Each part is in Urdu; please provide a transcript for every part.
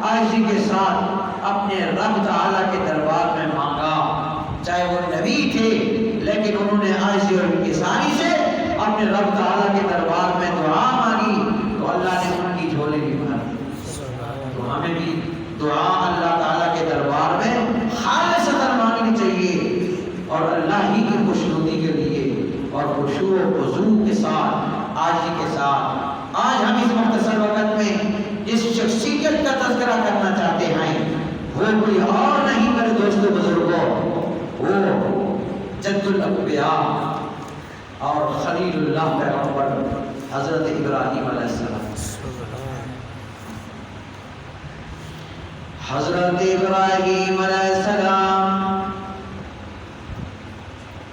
عاجزی کے ساتھ اپنے رب تعالیٰ کے دربار میں مانگا. چاہے وہ نبی تھے لیکن انہوں نے عاجزی اور انکساری سے اپنے رب تعالیٰ کے دربار میں دعا مانگی تو اللہ نے ان کی جھولی بھی بھر دی. تو ہمیں بھی دعا اللہ تعالیٰ کے دربار میں خالصتاً مانگنی چاہیے اور اللہ ہی کی خوشنودی کے لیے اور خشوع و خضوع کے ساتھ عاجزی کے ساتھ. آج ہم اس مختصر وقت میں جس شخصیت کا تذکرہ کرنا چاہتے ہیں وہ کوئی اور نہیں میرے دوستو بزرگوں، وہ جد الانبیاء اور خلیل اللہ پیغمبر حضرت ابراہیم علیہ السلام. حضرت ابراہیم علیہ السلام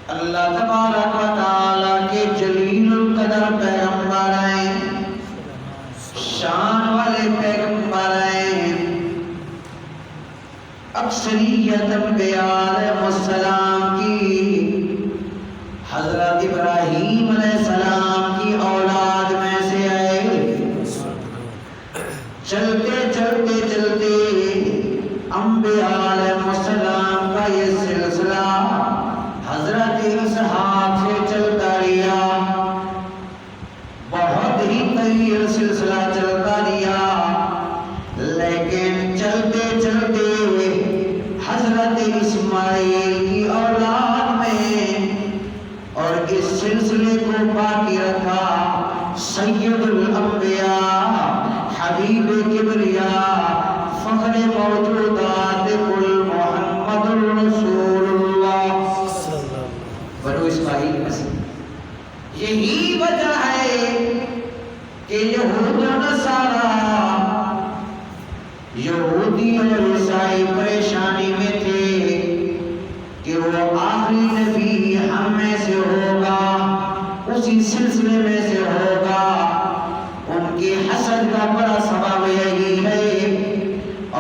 اللہ تبارک و تعالیٰ کے جلیل القدر پیغمبر ہیں، شان والے پیغمبر ہیں. اکثریت انبیاء علیہ السلام کی حضرت ابراہیم علیہ السلام کی اولاد میں سے آئے. چلتے چلتے چلتے انبیاء علیہ السلام کا یہ سلسلہ حضرت اسحاق سے چلتا رہا، بہت ہی طویل سلسلہ چلتا رہا. لیکن چلتے چلتے حضرت اسماعیل کی اولاد میں اور اس سلسلے کو باقی رکھا سید الانبیاء حبیب کبریا فخر موجودات کل محمد رسول اللہ بنو اسماعیل میں سے. یہی وجہ ہے کہ یہود و نصارا، یہودی اور عیسائی پریشانی میں تھے کہ وہ آخری نبی ہم میں سے ہوگا، اسی سلسلے میں سے ہوگا. ان کی حسد کا بڑا سبب یہی ہے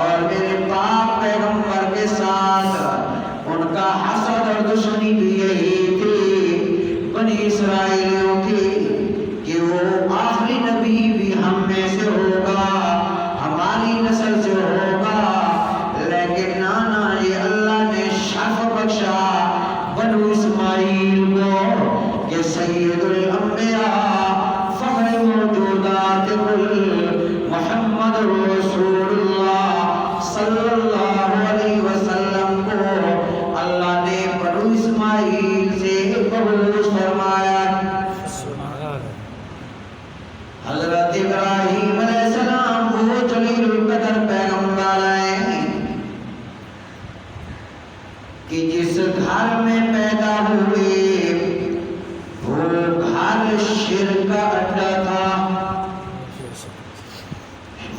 اور میرے پاک پیغمبر کے ساتھ ان کا حسد اور دشمنی بھی یہی تھی بنی اسرائیلیوں کی کہ وہ آخری نبی بھی ہم میں سے ہوگا، ہماری نسل سے ہوگا. لیکن نانا یہ اللہ نے شرف بخشا بنو اسماعیل کو کہ سید الانبیاء فخر موجودات کل محمد رسول اللہ صلی اللہ علیہ وسلم کو اللہ نے بنو اسماعیل سے قبول فرمایا. حضرت ابراہیم علیہ السلام وہ جلیل القدر پیغمبر ہیں کہ جس گھر میں پیدا ہوئے وہ گھر شرک کا اڈا تھا.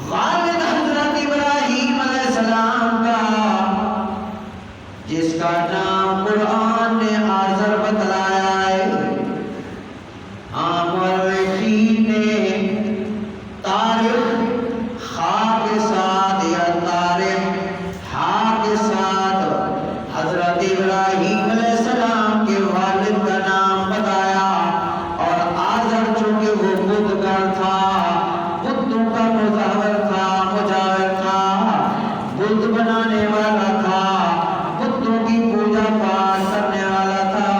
والد حضرت ابراہیم علیہ السلام کا جس کا نام قرآن نے آزر بتلایا ہے، مورخین نے تاریخ خاک کے ساتھ یا تاریخ ہا کے ساتھ حضرت ابراہیم علیہ السلام کے والد کا نام بتایا. اور آزر چونکہ وہ بتگر تھا، بتوں کا مجاور تھا، بت بنانے والا تھا، بتوں کی پوجا پاٹ کرنے والا تھا،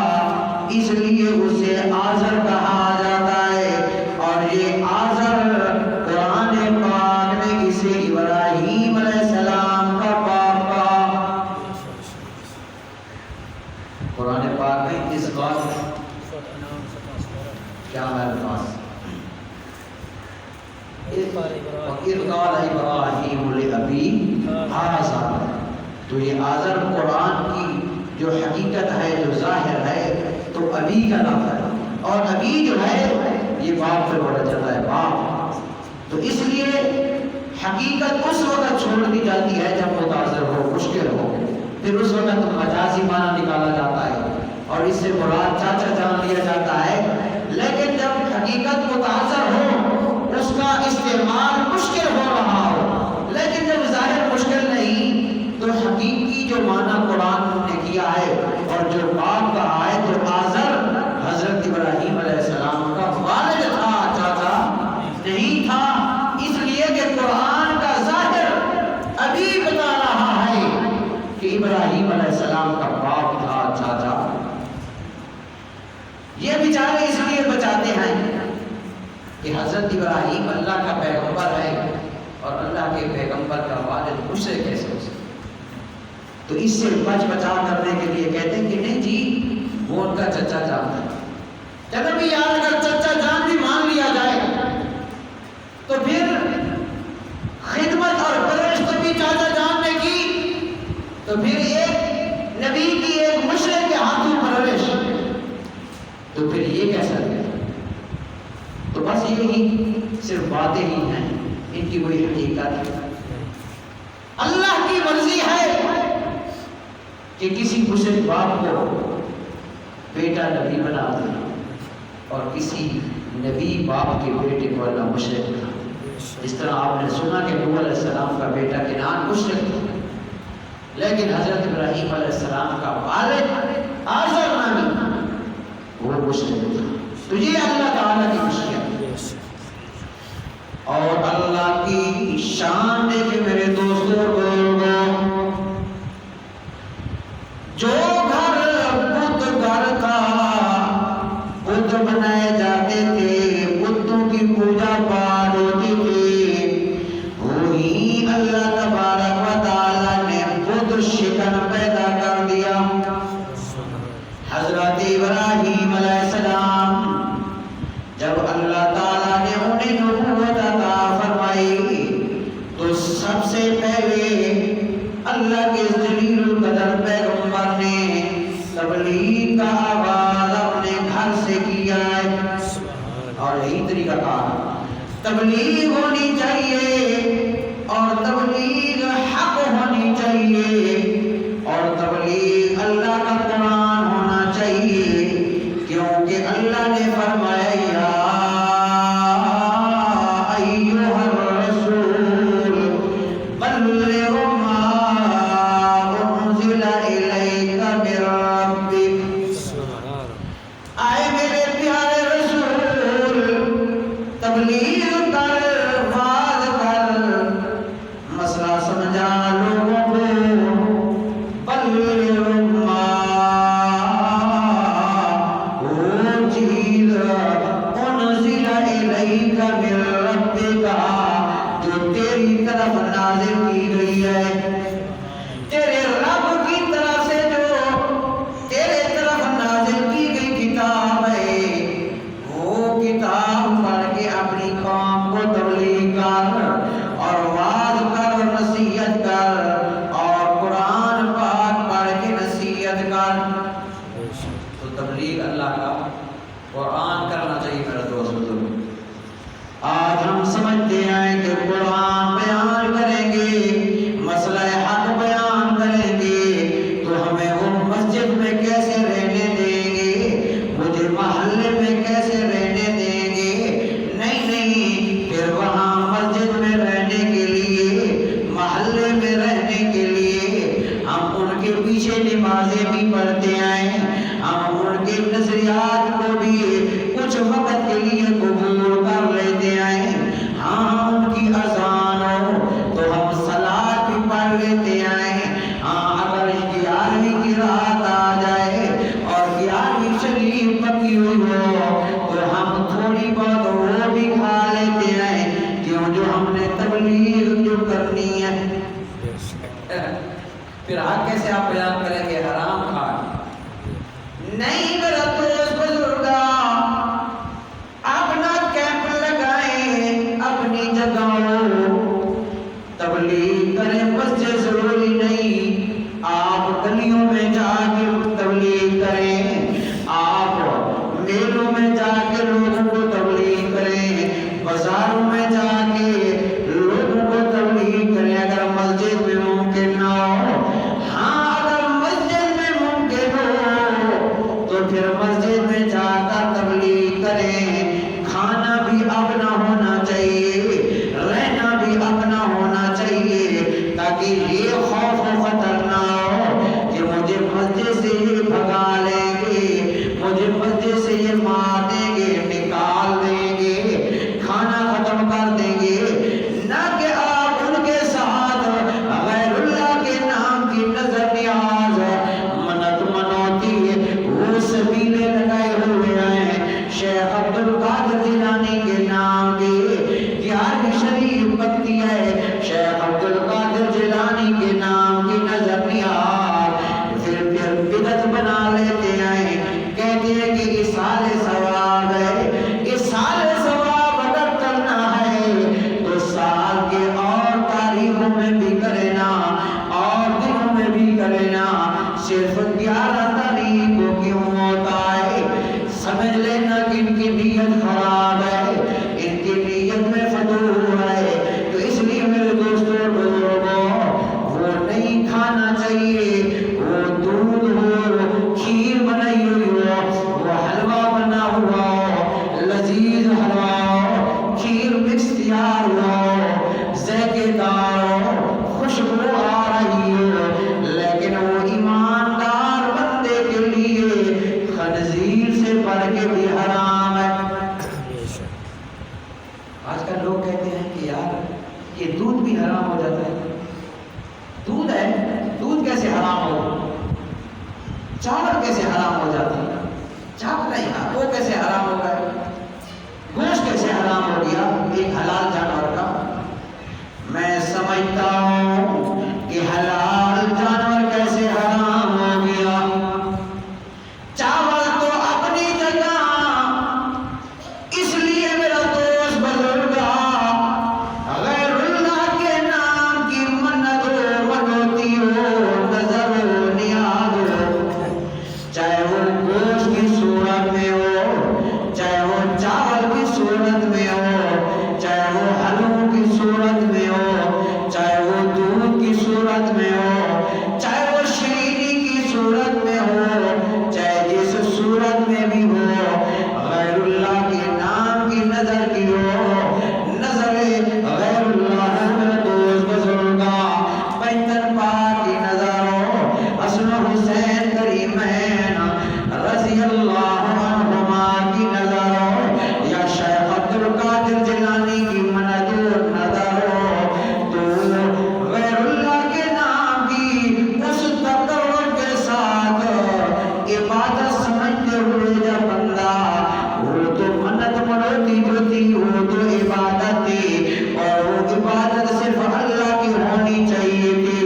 اس لیے اسے آزر کہا جاتا ہے. اور یہ آزر قرآن پاک نے اسے ابراہیم علیہ السلام کا باپ کہا. قرآن پاک میں اس بات کیا الفاظ وَإِذْ قَالَ إِبْرَاهِيمُ لِأَبِيهِ آزَرَ. تو یہ آزر قرآن کی جو حقیقت ہے، جو ظاہر ہے، تو ابی کا نام ہے اور ابی جو ہے یہ باپ سے بڑا چلتا ہے، باپ. تو اس لیے حقیقت اس وقت چھوڑ دی جاتی ہے جب متاثر ہو، مشکل ہو، پھر اس وقت مجازی معنی نکالا جاتا ہے اور اس سے مراد چاچا جان لیا جاتا ہے. لیکن جب حقیقت متاثر ہو، اس کا استعمال مشکل ہو رہا ہو، لیکن جب ظاہر مشکل نہیں تو حقیقی جو معنی قرآن نے کیا ہے اور جو باپ کہا ہے، تو آزر حضرت ابراہیم علیہ السلام کا والد تھا، چاچا نہیں تھا. اس لیے کہ قرآن کا ظاہر السلام کا باپ تھا، چاچا. یہ بیچارے اس لیے بچاتے ہیں کہ حضرت ابراہیم اللہ کا پیغمبر ہے اور اللہ کے پیغمبر کا والد مشرک کیسے ہو سکتا. تو اس سے بچا کرنے کے لیے کہتے ہیں کہ نہیں جی وہ ان کا چچا جان ہے. چلو بھی یار اگر چچا جان بھی مان لیا جائے تو پھر خدمت اور پرورش تو بھی چاچا جان نے کی، تو پھر ایک نبی کی ایک مشرک کے ہاتھوں پرورش، تو پھر یہ کیسا ہے؟ تو بس یہی صرف باتیں ہی ہیں، ان کی کوئی حقیقت ہے. اللہ کی مرضی ہے کہ کسی مشرک باپ کو بیٹا نبی بنا دے اور کسی نبی باپ کے بیٹے کو اللہ مشرک بنا. اس طرح آپ نے سنا کہ نوح علیہ السلام کا بیٹا کنعان مشرک تھا، لیکن حضرت ابراہیم علیہ السلام کا والد آزر نامی وہ مشرک تھا. تو یہ اللہ تعالیٰ کی خوشیاں اور اللہ کی شان دیکھے میرے دوستوں بزرگوں. جو گھر بت گھر تھا، بت بنائے جاتے تھے، بتوں کی پوجا پاٹ ہوتی تھی، وہی اللہ تبارک و تعالیٰ نے بت شکن پیدا کر دیا. حضرت ابراہیم علیہ السلام جب اللہ تعالیٰ نے انہیں نبوت عطا فرمائی تو سب سے پہلے اللہ کے جلیل القدر پیغمبر نے تبلیغ کا آغاز اپنے گھر سے کیا ہے. اور یہی طریقہ کار تبلیغ ہونی چاہیے اور تبلیغ حق ہونی چاہیے اور تبلیغ اللہ کا قرآن ہونا چاہیے، کیونکہ اللہ نے فرمایا یا ایھا الرسول بلغ ما انزل الیک من ربک. آئے میرے پیارے رسول، تبلیغ کر، وعظ کر، مسئلہ سمجھا لوگوں کو. بلغ ما، وہ چیز انزل الیک من ربک جو تیری طرف نازل کی گئی ہے، تیرے رب کی طرف سے جو تیرے طرف نازل کی گئی کتاب ہے، وہ کتاب پڑھ کے اپنی قوم کو تبلیغ کر اور وعظ کر اور نصیحت کر اور قرآن پاک پڑھ کے نصیحت کر. تو تبلیغ اللہ کا قرآن کرنا چاہیے میرا دوست بزرگ. آج ہم سمجھتے ہیں کہ قرآن بیان کریں گے، مسئلہ حق بیان کریں گے تو ہمیں وہ مسجد میں کیسے رہنے دیں گے، مجھے محلے میں کیسے رہنے دیں گے. نہیں، پھر وہاں مسجد میں رہنے کے لیے، محلے میں رہنے کے لیے ہم ان کے پیچھے نمازیں بھی پڑھتے ہیں، ہم ان کے نظریات کو بھی کچھ وقت کے لیے قبول کر لیتے ہیں. ہاں ان کی اذان ہو تو ہم صلاۃ بھی پڑھ لیتے ہیں. ہاں اگر 11ویں کی رات آ جائے اور 11ویں شریف پکی ہوئی ہو تو ہم تھوڑی بہت وہ بھی کھا لیتے ہیں، کیوں جو ہم نے تبلیغ جو کرنی ہے. پھر حق کیسے آپ بیان کریں گے حرام کھا؟ نہیں میرا دوست بزرگا، اپنا کیمپ لگائیں، اپنی جگہوں تبلیغ کریں. مسجد ضروری نہیں، آپ گلیوں میں جا کے تبلیغ کریں، آپ میلوں میں جا کے لوگوں کو تبلیغ کریں، بازاروں میں جا کے لوگوں کو تبلیغ کریں. اگر مسجد میں ممکن نہ ہو، ہاں اگر مسجد میں ممکن ہو تو پھر مسجد میں جا کر تبلیغ کریں. کھانا بھی اپنا ہونا چاہیے، رہنا بھی اپنا ہونا چاہیے، تاکہ یہ خوف و خطر نہ ہو کہ مجھے مسجد سے یہ بھگا لیں گے، مجھے مسجد سے یہ مار دیں گے، نکال دیں گے، کھانا ختم کر دیں گے. نہ کہ آپ ان کے ساتھ غیر اللہ کے نام کی نظر نیاز راتوں میں بھی کرے نا اور دنوں میں بھی کرے نا، صرف 11 تاریخ کو کیوں ہوتا ہے؟ سمجھ لینا کہ ان کی نیت خراب ہے، ان کی نیت میں فتور ہے۔ تو اس لیے میرے دوستوں بزرگوں، وہ نہیں کھانا چاہیے، وہ دودھ ہو، کھیر بنائی ہوئی ہو، وہ حلوہ بنا ہوا ہو، لذیذ حلوہ ہو، کھیر مکس تیار ہوا ہو، ذائقے دار ہو، خوشبو آ رہی ہو، لیکن وہ ایماندار بندے کے لیے خنزیر سے بڑھ کے بھی حرام ہے۔ آج کل لوگ کہتے ہیں کہ یار یہ دودھ بھی حرام ہو جاتا ہے۔ دودھ ہے، دودھ کیسے حرام ہو؟ چاول کیسے حرام ہو جاتا ہے؟ چاول نہیں، وہ کیسے حرام ہو گئے؟ گوشت کیسے حرام ہو گیا ایک حلال جانور کا؟ میں سمجھتا ہوں کہ حلال جانور کیسے حرام ہو گیا۔ چاول تو اپنی جگہ، اس لیے میرا دوست بزرگا، غیر اللہ کے نام کی منت ہو، منوتی ہو، نظر ہو، نیاز ہو، چاہے وہ گوشت کی صورت میں ہو، چاہے وہ چاول کی صورت میں ہو، چاہے وہ حلووں کی صورت میں ہو، چاہے وہ دودھ کی صورت میں ہو، چاہے وہ شیرینی کی صورت میں ہو، چاہے جس صورت میں بھی ہو، غیر اللہ کے نام کی نظر کی ہو، نظر غیر اللہ میرے دوست بزرگا، پینتن پاک کی نظر ہو، حسن حسین کریمین رضی اللہ عنہما کی نظر ہو، یا شیخ عبد القادر جیلانی کی منظور نظر ہو، تو غیر اللہ کے نام کی اس تقرب کے ساتھ عبادت سمجھتے ہوئے جب بندہ، وہ تو منت منوتی جو تھی وہ تو عبادت تھی، اور وہ عبادت صرف اللہ کی ہونی چاہیے تھی،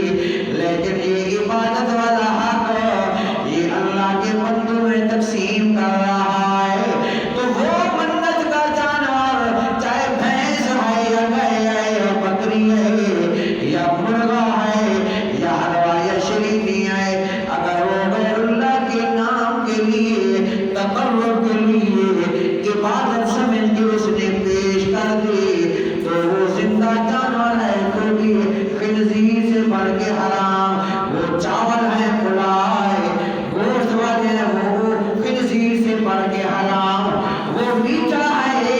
لیکن یہ عبادت والا حق یہ اللہ کے بندوں میں تقسیم کر رہا ہے، تو وہ منت کا جانور چاہے بھینس ہے یا گائے ہے یا بکری ہے یا مرغا ہے یا حلوہ یا شیرینی ہے، اگر وہ غیر اللہ کے نام کے لیے، تقرب کے لیے، عبادت سمجھ کے اس نے پیش کر دی، تو وہ زندہ جانور ہے تو بھی خنزیر سے بڑھ کے حرام، وہ چاول ہے پلائے گوشت والے ہیں وہ خنزیر سے بڑھ کے حرام، وہ میٹھا ہے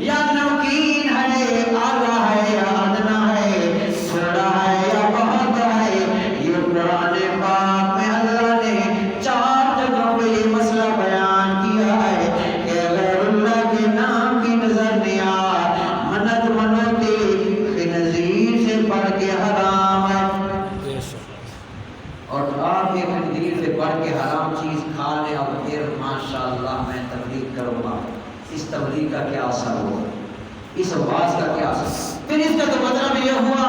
یا نمکین ہے، آلہ ہے یا ادنا ہے، تھوڑا ہے یا بہت ہے، یہ قرآن پاک میں اللہ نے 4 جگہوں پہ یہ مسئلہ بیان کیا ہے کہ غیر اللہ کے نام کی نظر نیاز، منت منوتی خنزیر سے بڑھ کے حرام ہے۔ اور آپ یہ خنزیر سے بڑھ کے حرام چیز کھا لیں اور پھر ماشاءاللہ میں تبلیغ کروں گا، اس تبلیغ کا کیا اثر ہوگا، اس آواز کا کیا اثر؟ پھر اس کا تو مطلب یہ ہوا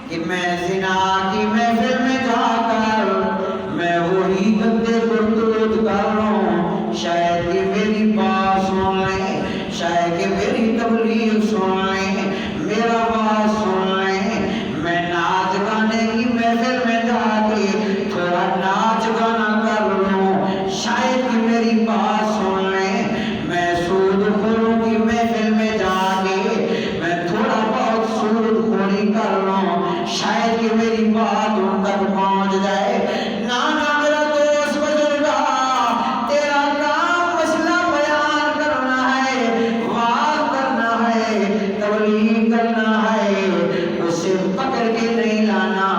کہ میں زنا کی محفل میں جا کر میں وہی گندے کرتوت کر رہا ہوں، شاید کہ میری بات سن لیں، شاید کہ میری تبلیغ سن لیں، میرا بات سن لیں، میں ناچ گانے کی محفل میں جا کے تھوڑا ناچ گانا کر لوں، شاید کہ میری بات سن لیں، میں سود خوروں کی محفل میں جا کے میں تھوڑا بہت سود خوری کر لوں، شاید کہ میری بات ان تک پہنچ جائے۔ نانا میرا دوست بزرگا، تیرا کام مسئلہ بیان کرنا ہے، وعظ کرنا ہے، تبلیغ کرنا ہے، اسے پکڑ کے نہیں لانا،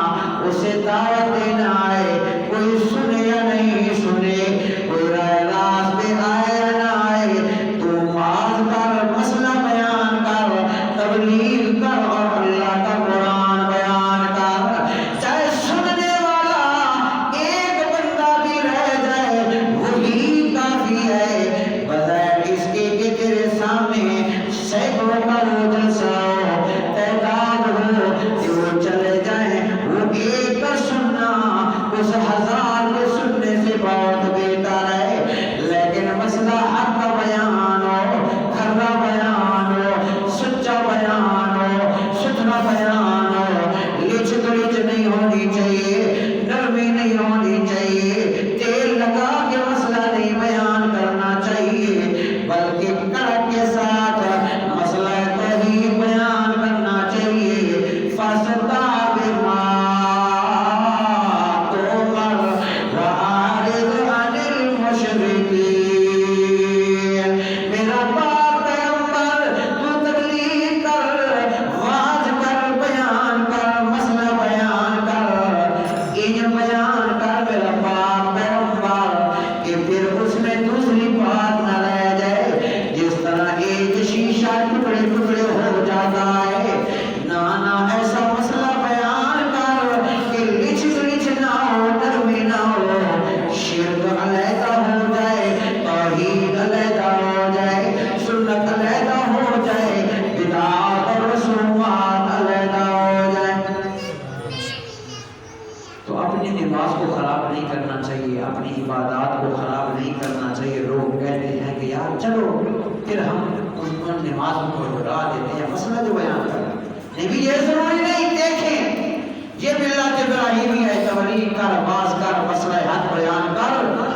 اسے دعوت دینا ہے، کوئی سنے یا نہیں سنے، کوئی رائے راست پہ آئے یا نہ آئے، تو وعظ کر، مسئلہ بیان کر، تبلیغ کر اور اللہ کا قرآن بیان کر، چاہے سننے والا ایک بندہ بھی رہ جائے وہی کافی ہے، بظاہر اس کے کہ تیرے سامنے سینکڑوں کا وہ جلسہ ہو، تعداد ہو کہ وہ چلے جائیں، وہ ایک کا سننا اس 1000 کے سننے سے بہت بہتر ہے، لیکن مسئلہ حق کا بیان ہو، کھرا بیان ہو، سچا بیان ہو، ستھرا بیان ہو، ہونی چاہیے، نرمی نہیں ہونی چاہیے، تیل لگا کے مسئلہ نہیں بیان کرنا چاہیے، بلکہ کڑک کے ساتھ مسئلہ توحید بیان کرنا چاہیے۔ فاستاب ما تؤمر وأعرض عن المشرکین۔ میرا پاک پیغمبر تو تبلیغ کر، واز کر، بیان کر، مسئلہ بیان کر، یہ بیان کر میرا پاک پیغمبر، کہ پھر اس میں دوسری بات نہ رہ جائے۔ جس طرح ایک شیشہ ٹکڑے ٹکڑے ہو جاتا ہے، نہ ایسا مسئلہ بیان کر کہ لچ لچ نہ ہو، نرمی نہ ہو، شرک علیحدہ ہو جائے، توحید علیحدہ ہو جائے، سنت علیحدہ ہو جائے، بدعات اور رسومات علیحدہ ہو جائے۔ تو اپنی نماز کو خراب نہیں کرنا چاہیے، اپنی عبادات کو خراب نہیں کرنا چاہیے۔ لوگ کہتے ہیں کہ یار چلو پھر ہم ان نماز کو دہرا دیتے ہیں، مسئلہ جو بیان کرنا نہیں، یہ ضروری نہیں۔ دیکھیں یہ ملت ابراہیمی ہے، تبلیغ کر، باز کر، مسئلہ حق بیان کر،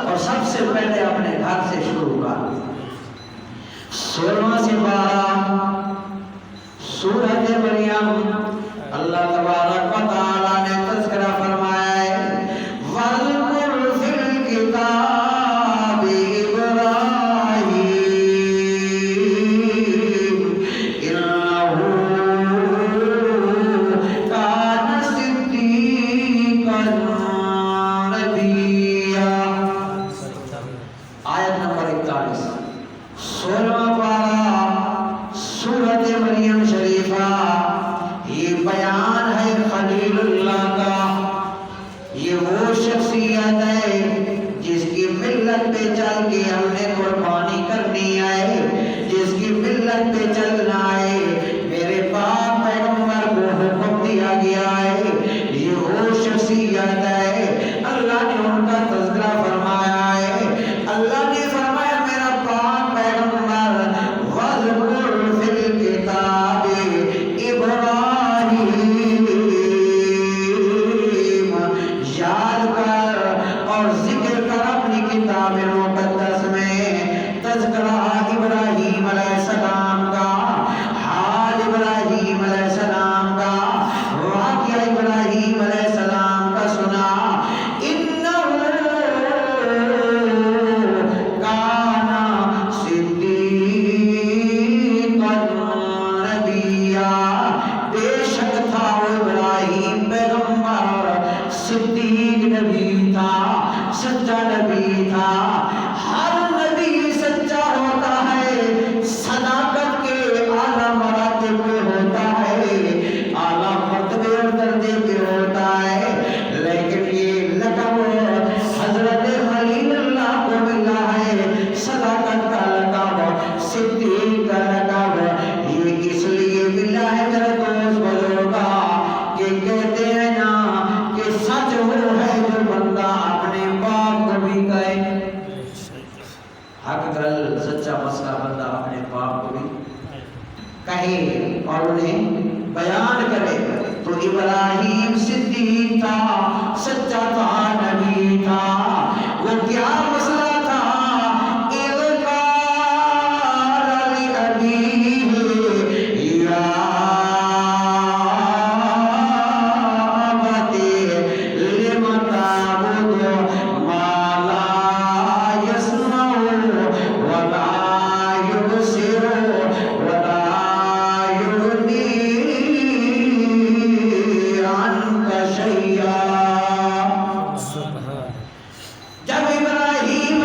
اور سب سے پہلے اپنے گھر سے شروع کر۔ 16 سے 12 سورۃ مریم، اللہ تبارک و تعالی نے تذکرہ فرمایا ہے، وَاذْكُرْ فِي الْكِتَابِ إِبْرَاهِيمَ إِنَّهُ كَانَ صِدِّيقًا نَبِيًّا۔ آیت نمبر 41، 16واں پارہ سورۃ مریم شریفہ۔ یہ بیان ہے خلیل اللہ کا، یہ وہ شخصیت ہے جس کی ملت پہ چل کے ہم نے قربانی کرنی ہے، جس کی ملت پہ چلنا ہے، میرے پاک پیغمبر کو حکم دیا گیا ہے، یہ وہ شخصیت ہے۔ اللہ نے ان کا تذکرہ فرمایا ہے، اللہ نے فرمایا میرا پاک پیغمبر وَاذْكُرْ فِي الْكِتَابِ إِبْرَاهِيمَ، یاد کر اور ذکر کر اپنی کتاب مقدس میں تذکرہ ابراہیم علیہ السلام کا، حال ابراہیم علیہ السلام کا، واقعہ ابراہیم علیہ السلام کا سنا۔ إِنَّهُ كَانَ صِدِّيقًا نَبِيًّا، بے شک تھا وہ ابراہیم پیغمبر صدیق نبی تھا، سچا نبی تھا۔ ہر نبی سچا ہوتا ہے، صداقت کے اعلیٰ مراتب پہ ہوتا ہے، اعلیٰ مرتبے اور درجے پہ ہوتا ہے، لیکن یہ لقب حضرت خلیل اللہ کو ملا ہے، صداقت کا لقب، صدیق کا لقب۔ یہ اس لیے ملا ہے میرے دوست بزرگا کہ کہتے ہیں نا کہ سچ وہ ہے جو بندہ اپنے باپ کو بھی کہے، حق گل سچا مسئلہ بندہ اپنے باپ کو بھی کہے اور انہیں بیان کرے۔ تو ابراہیم صدیق تھا، سچا تھا، نبی تھا۔ وہ کیا مسئلہ تھا؟ اِذْ قَالَ لِأَبِيهِ يَا أَبَتِ لِمَ تَعْبُدُ مَا لَا يَسْمَعُ وَلَا يُبْصِرُ وَلَا يُغْنِي عَنْكَ شَيْئًا۔ جب ابراہیم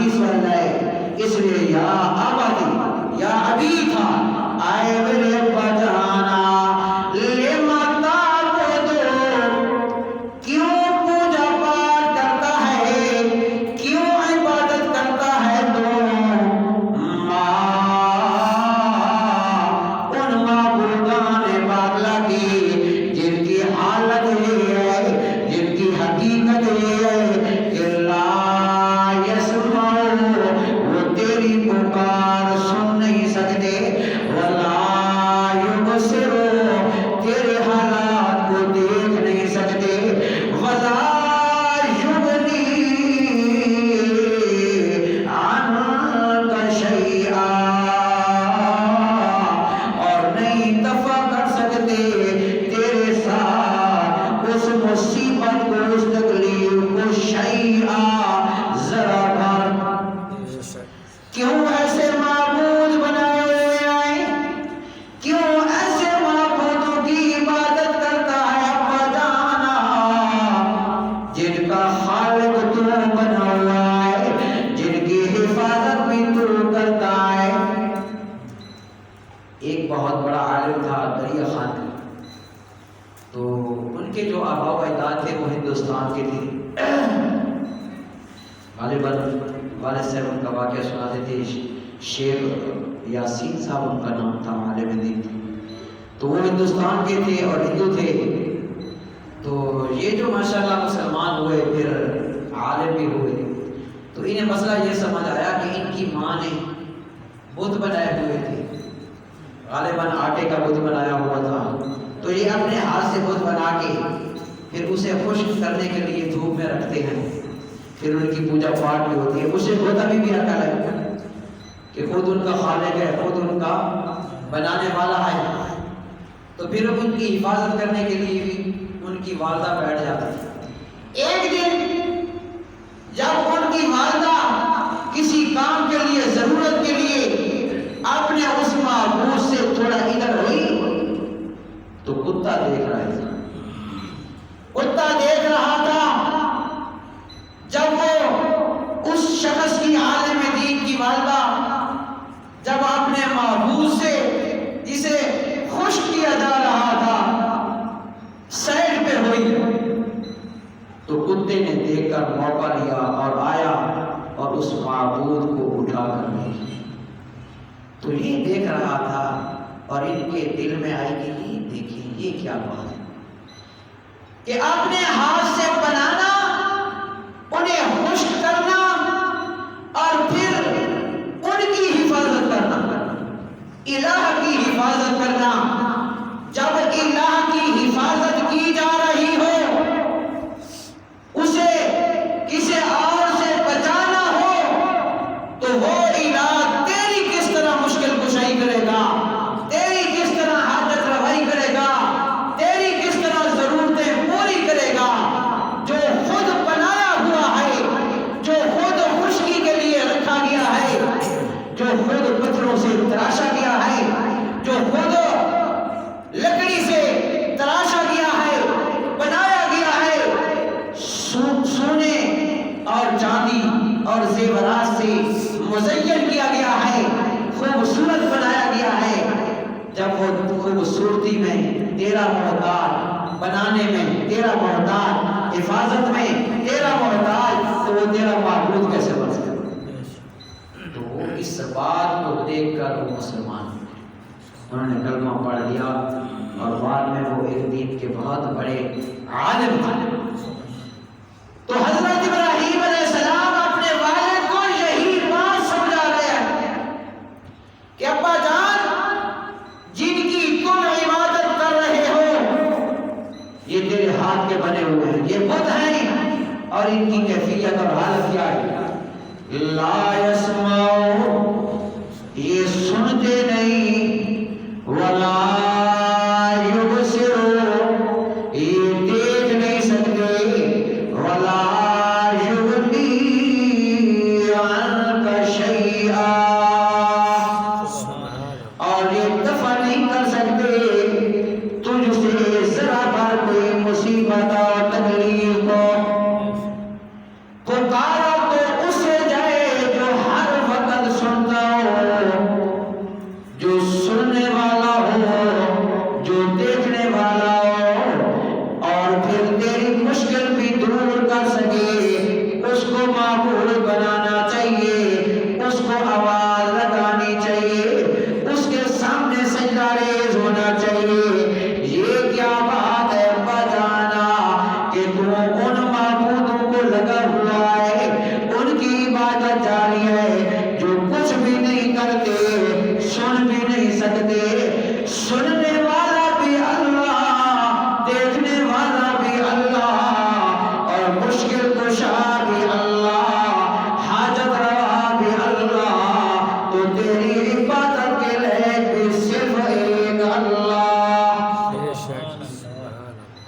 حدیث بن جائے. اس لیے یا آبادی یا ابھی تھا آئے میرے ابا جانا لما تعبدو کیوں پوجا پاٹ کرتا ہے کیوں عبادت کرتا ہے تو ان معبودان باطلا کی جن کی حالت یہ ہے جن کی حقیقت یہ ہے کہ لا یسمعو وہ تیری پکار سن نہیں سکتے ولا یبصرو تیرے حالات کو دیکھ نہیں سکتے ولا یغنی عنک شیئا اور نہیں دفع کر سکتے تیرے ساتھ اس مصیبت کو اس تکلیف کو شیئا ذرا بھر. کیوں ایسے معبود بنائے ہوئے آئے کیوں ایسے معبودوں کی عبادت کرتا ہے ابا جانا جن کا خالق تو بنا ہوا ہے جن کی حفاظت بھی تو کرتا ہے. ایک بہت بڑا عالم تھا دریا خان تو ان کے جو آبا و اجداد تھے وہ ہندوستان کے تھے. غالباً والد صاحب ان کا واقعہ سناتے تھے. شیخ یاسین صاحب ان کا نام تھا عالم دین تھے. تو وہ ہندوستان کے تھے اور ہندو تھے. تو یہ جو ماشاءاللہ مسلمان ہوئے پھر عالم بھی ہوئے تو انہیں مسئلہ یہ سمجھ آیا کہ ان کی ماں نے بت بنائے ہوئے تھے. غالباً آٹے کا بت بنایا ہوا تھا. تو یہ اپنے ہاتھ سے بت بنا کے پھر اسے خشک کرنے کے لیے دھوپ میں رکھتے ہیں. پھر ان کی پوجا پاٹ بھی ہوتی ہے. اسے خود ابھی بھی عقل ہے کہ خود ان کا خالق ہے خود ان کا بنانے والا ہے. تو پھر ان کی حفاظت کرنے کے لیے بھی ان کی والدہ بیٹھ جاتی تھی. ایک دن جب ان کی والدہ کسی کام کے لیے ضرورت کے لیے اپنے اس معبود سے تھوڑا ادھر ہوئی تو کتا دیکھ رہا تھا. کتا دیکھ رہا تھا جب وہ اس شخص کی عالم دین کی والدہ جب اپنے معبود سے جسے خوش کیا جا رہا تھا سائڈ پہ ہوئی تو کتے نے دیکھ کر موقع لیا اور آیا اور اس معبود کو اٹھا کر لیا. تو یہ دیکھ رہا تھا اور ان کے دل میں آئی کہ یہ دیکھیں یہ کیا بات ہے کہ اپنے ہاتھ سے بنانا انہیں خشک کرنا اور پھر ان کی حفاظت کرنا الہ کی حفاظت کرنا. جب الہ کی حفاظت کی جا رہی ہو اسے کسی اور سے بچانا ہو تو وہ الہ تیری کس طرح مشکل کشائی کرے گا تیری کس طرح حاجت روائی کرے گا تیری کس طرح ضرورتیں پوری کرے گا جو خود بنایا ہوا ہے جو خود خشکی کے لیے رکھا گیا ہے جو خود پتھروں سے تراشا گیا ہے جو خود لکڑی سے تراشا گیا ہے بنایا گیا ہے سونے اور چاندی اور زیورات سے مزین کیا گیا ہے خوبصورت بنایا گیا ہے. جب وہ خوبصورتی میں تیرا محتاج بنانے میں تیرا محتاج حفاظت میں تیرا محتاج تو وہ تیرا معبود کیسے بن سکتا. تو اس بات کو دیکھ کر وہ مسلمان انہوں نے کلمہ پڑھ لیا اور بعد میں وہ ایک دین کے بہت بڑے عالم تھے. تو حضرت ابراہیم علیہ السلام اپنے والد کو یہی بات سمجھا رہے ہیں کہ ابا جان جن کی تم عبادت کر رہے ہو یہ تیرے ہاتھ کے بنے ہوئے ہیں یہ بت ہیں اور ان کی کیفیت اور حالت کیا ہے. لا یسمعو یہ سنتے نہیں ولا یبصرو یہ دیکھ نہیں سکتے ولا یغنی عنک شیئا اور یہ دفع نہیں کر سکتے تجھ سے ذرا بھر کوئی مصیبت اور تکلیف کو. پکارو تو اسے جائے جو بات جاری ہے جو کچھ بھی نہیں کرتے، سن بھی نہیں سکتے، سننے والا بھی اللہ، دیکھنے والا بھی اللہ، اور مشکل کشا بھی اللہ، حاجت روا بھی اللہ، تو تیری عبادت کے لائق بھی صرف ایک اللہ۔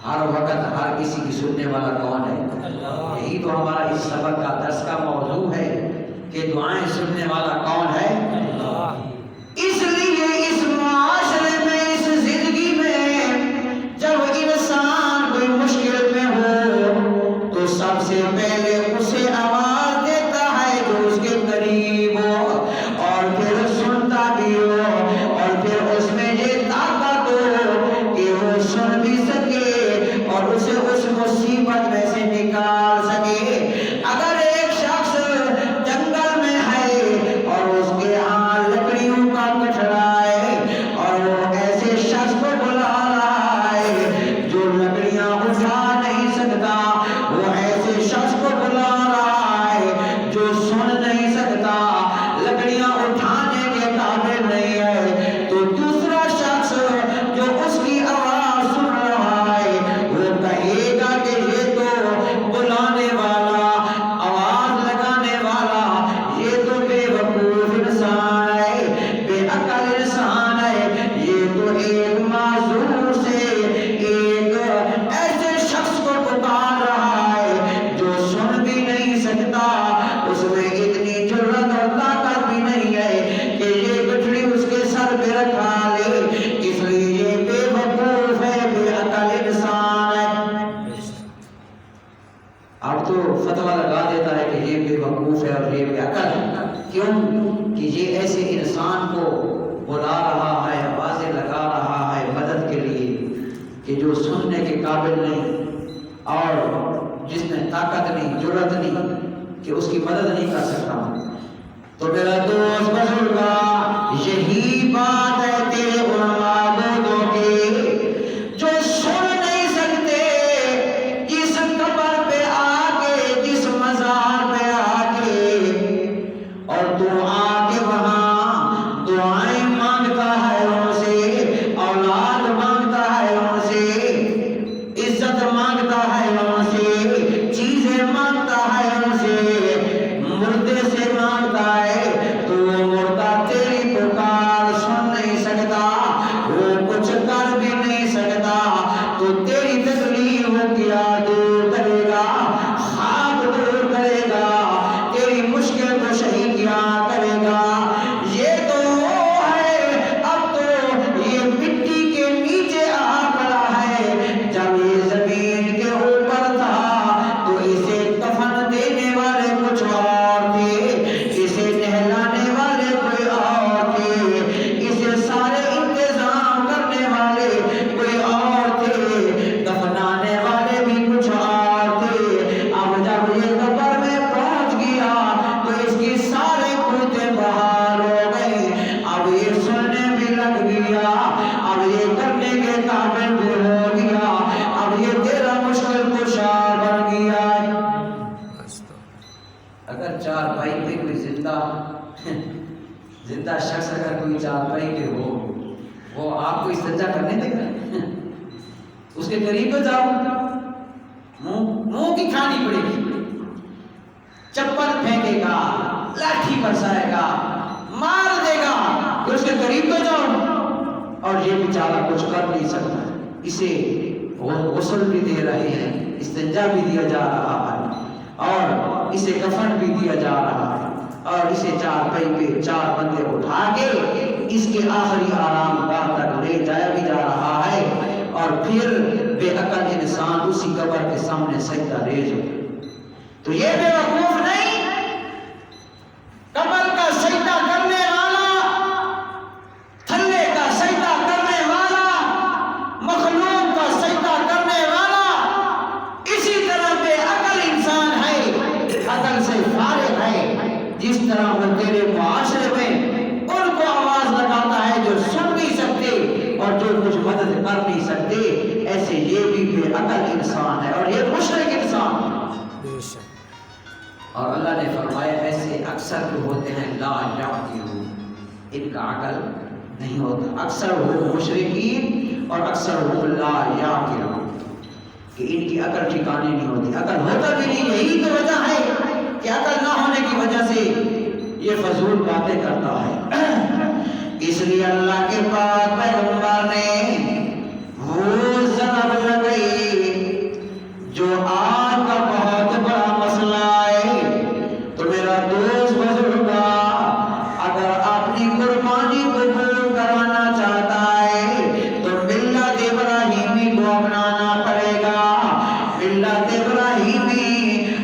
ہر وقت ہر کسی کی سننے والا کون ہے؟ یہی تو ہمارا اس سبق کا درس کا موضوع ہے کہ دعائیں سننے والا کون ہے؟ اس لیے اس معاشرے میں، اس زندگی میں جب انسان کوئی مشکل میں ہو تو سب سے پہلے اسے آواز دیتا ہے جو اس کے قریب ہو، اور پھر سنتا بھی ہو، اور پھر اس میں یہ طاقت ہو کہ وہ سن بھی سکے اور اسے اس مصیبت میں سے نکال سکے۔ اگر ایک شخص جنگل میں ہے اور اس کے ہاں لکڑیوں کا کٹھڑا ہے اور وہ ایسے شخص کو بلا رہا ہے جو لکڑیاں اٹھا نہیں سکتا، وہ ایسے شخص کو بلا رہا ہے جو سن نہیں سکتا، لکڑیاں اٹھانے کے قابل نہیں ہے، تو دوسرا شخص جو اس کی آواز سن رہا ہے وہ کہے گا کہ یہ تو بلانے والا، آواز لگانے والا، یہ تو بے وقوف انسان ہے، بے عقل انسان ہے، یہ تو ایک معذور سے ایک ایسے شخص کو پکار رہا ہے جو سن بھی نہیں سکتا، اس میں اتنی جرأت اور طاقت بھی نہیں ہے کہ یہ گٹھڑی اس کے سر پہ رکھا لے، اس لیے یہ بے وقوف ہے، بے عقل انسان ہے۔ اب تو فتویٰ لگا دیتا ہے کہ یہ بے وقوف ہے اور یہ بے عقل ہے، کیوں کہ یہ ایسے انسان کو بلا رہا ہے، آوازیں لگا رہا ہے مدد کے لیے کہ جو سننے کے قابل نہیں اور جس میں طاقت نہیں، جرأت نہیں کہ اس کی مدد نہیں کر سکتا۔ تو میرا دوست بزرگا، یہی بات ہے تیرے ان معبودوں کی جو سن نہیں سکتے، جس قبر پہ آ کے، جس مزار پہ آ کے، اور تو آ کے وہاں دعائیں مانگتا ہے ان سے، اولاد مانگتا ہے ان سے، عزت مانگتا ہے ان سے، چیزیں مانگتا ہے ان سے، مردے سے مانگتا ہے، تو وہ مردہ تیری پکار سن نہیں سکتا، وہ کچھ کر بھی نہیں سکتا، تو تیری تکلیف وہ کیا دور کرے گا، خواب دور کرے گا، تیری مشکل کو صحیح کیا کرے گا۔ یہ تو وہ ہے، اب تو یہ مٹی کے نیچے آ پڑا ہے، جب یہ زمین کے اوپر تھا تو اسے کفن دینے والے کچھ اور تھے، اسے نہلانے والے کوئی اور تھے، اسے سارے انتظام کرنے والے کوئی اور تھے، دفنانے والے بھی کچھ اور تھے۔ اب جب یہ قبر میں پہنچ گیا تو اس کی سارے قوتیں بحال ہو گئی، اب یہ سننے بھی لگ گیا، اب یہ کرنے کے قابل بھی ہو گیا، اب یہ تیرا مشکل کشا بن گیا۔ اگر چارپائی پہ کوئی زندہ شخص اگر کوئی چارپائی پہ ہو، وہ آپ کو استنجا کرنے دے گا؟ اس کے قریب تو جاؤ، منہ کی کھانی پڑے گی، چپل پھینکے گا، لاٹھی برسائے گا، مار دے گا، پھر اس کے قریب تو جاؤ، اور یہ بیچارہ کچھ کر نہیں سکتا، اسے وہ غسل بھی دے رہے ہیں، استنجا بھی دیا جا رہا ہے، اور اسے کفن بھی دیا جا رہا ہے، اور اسے چارپائی پہ 4 بندے اٹھا کے اس کے آخری آرام گاہ تک لے جایا بھی جا رہا ہے، اور پھر بے عقل انسان اسی قبر کے سامنے سجدہ ریز ہو۔ تو یہ بے وقوف نہیں، قبر کا سجدہ کرنے والا، تھلے کا سجدہ کرنے والا، مخلوق کا سجدہ کرنے والا، اسی طرح بے عقل انسان ہے، عقل سے فارغ ہے، جس طرح وہ تیرے معاشرے میں ان کو آواز لگاتا ہے جو سن نہیں سکتے اور جو کچھ مدد کر نہیں سکتے، ایسے یہ بھی بے عقل انسان ہے اور یہ مشرک انسان ہے۔ اور اللہ نے فرمایا ایسے سے اکثر جو ہوتے ہیں لا یعقلون، ان کا عقل نہیں ہوتا. اکثر وہ مشرکین اور اکثر وہ لا یعقلون، کہ ان کی عقل ٹھکانے نہیں ہوتی. عقل ہوتا بھی نہیں، یہی تو وجہ ہے کہ عقل نہ ہونے کی وجہ سے یہ فضول باتیں کرتا ہے. اس لیے اللہ کے پاک پیغمبر نے وہ ضرب لگائی جو آج کا بہت بڑا مسئلہ ہے. تو میرا دوست بزرگا، اگر اپنی قربانی قبول کرانا چاہتا ہے تو ملت ابراہیمی کو اپنانا پڑے گا. ملت ابراہیمی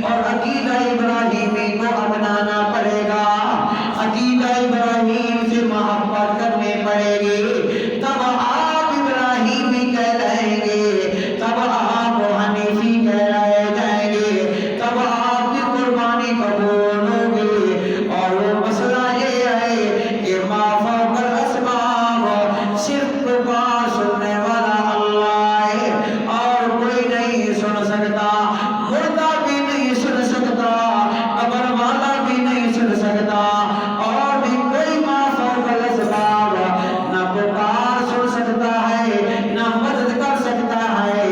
اور عقیدہ ابراہیمی کو اپنانا پڑے گا. عقیدہ ابراہیم سے محبت کرنی پڑے گی، تب آپ ابراہیمی کہلائیں گے، تب آپ حنیفی کہلائے جائیں گے، تب آپ کی قربانی قبول ہوگی. اور وہ مسئلہ یہ ہے کہ ما فوق الاسباب، صرف بات سننے والا اللہ ہے اور کوئی نہیں سن سکتا. مردہ بھی نہیں سن سکتا، قبر والا بھی نہیں سن سکتا، اور بھی کوئی ما فوق الاسباب نہ پکار سن سکتا ہے نہ مدد کر سکتا ہے.